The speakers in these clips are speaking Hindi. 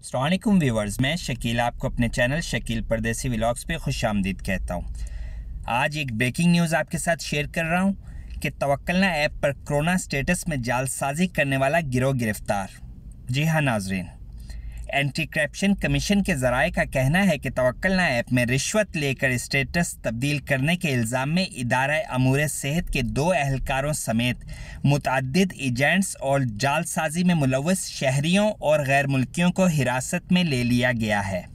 अस्सलाम वालेकुम व्यूअर्स, मैं शकील आपको अपने चैनल शकील परदेसी व्लॉग्स पे खुशामदीद कहता हूँ। आज एक ब्रेकिंग न्यूज़ आपके साथ शेयर कर रहा हूँ कि तवक्कलना ऐप पर कोरोना स्टेटस में जालसाजी करने वाला गिरोह गिरफ्तार। जी हाँ नाजरीन, एंटी करप्शन कमीशन के ज़राए का कहना है कि तवक्कलना ऐप में रिश्वत लेकर स्टेटस तब्दील करने के इल्ज़ाम में इदारा अमूर सेहत के 2 एहलकारों समेत मुतअद्दिद एजेंट्स और जालसाजी में मुलव्वस शहरियों और गैर मुल्कियों को हिरासत में ले लिया गया है।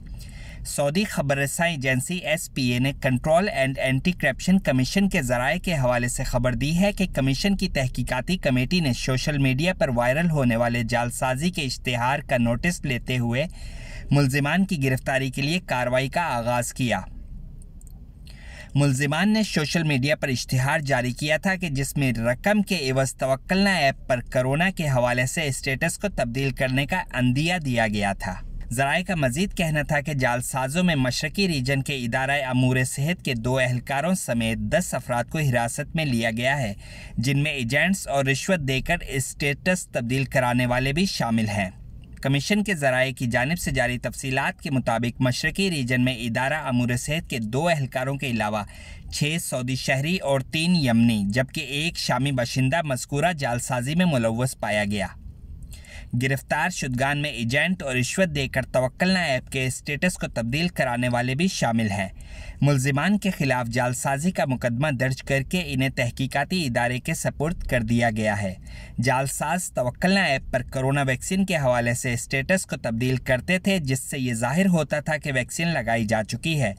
सऊदी खबररसां एजेंसी SPA ने control and anti corruption commission के ज़राए के हवाले से खबर दी है कि कमीशन की तहकीकाती कमेटी ने सोशल मीडिया पर वायरल होने वाले जालसाजी के इश्तिहार का नोटिस लेते हुए मुल्ज़िमान की गिरफ्तारी के लिए कार्रवाई का आगाज़ किया। मुल्ज़िमान ने सोशल मीडिया पर इश्तिहार जारी किया था कि जिसमें रकम के एवज़ तवक्कलना ऐप पर कोरोना के हवाले से स्टेटस को तब्दील करने का अंदिया दिया गया था। ज़राए का मजीद कहना था कि जालसाजों में मशरकी रीजन के इदारा अमूर सेहत के 2 एहलकारों समेत 10 अफराद को हिरासत में लिया गया है, जिनमें एजेंट्स और रिश्वत देकर स्टेटस तब्दील कराने वाले भी शामिल हैं। कमीशन के ज़राए की जानिब से जारी तफसीलात के मुताबिक मशरकी रीजन में इदारा अमूर सेहत के 2 एहलकारों के अलावा 6 सऊदी शहरी और 3 यमनी जबकि 1 शामी बाशिंदा मज़कूरा जालसाजी में मुलव्वस पाया गया। गिरफ्तार शुदगान में एजेंट और रिश्वत देकर तवक्कलना ऐप के स्टेटस को तब्दील कराने वाले भी शामिल हैं। मुल्ज़िमान के खिलाफ जालसाजी का मुकदमा दर्ज करके इन्हें तहकीकाती इदारे के सपुर्द कर दिया गया है। जालसाज तवक्कलना ऐप पर कोरोना वैक्सीन के हवाले से स्टेटस को तब्दील करते थे, जिससे ये ज़ाहिर होता था कि वैक्सीन लगाई जा चुकी है।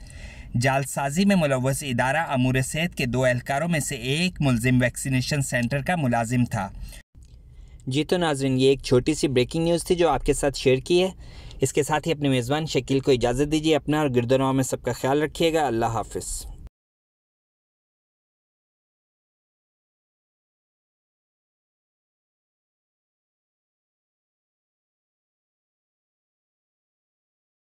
जालसाजी में मुलव्वस इदारा अमूर सेहत के 2 एहलकारों में से एक मुल्ज़िम वैक्सीनेशन सेंटर का मुलाजिम था। जी तो नाज़रीन, ये एक छोटी सी ब्रेकिंग न्यूज़ थी जो आपके साथ शेयर की है। इसके साथ ही अपने मेज़बान शकील को इजाज़त दीजिए। अपना और गिरदोनवा में सबका ख्याल रखिएगा। अल्लाह हाफ़िज़।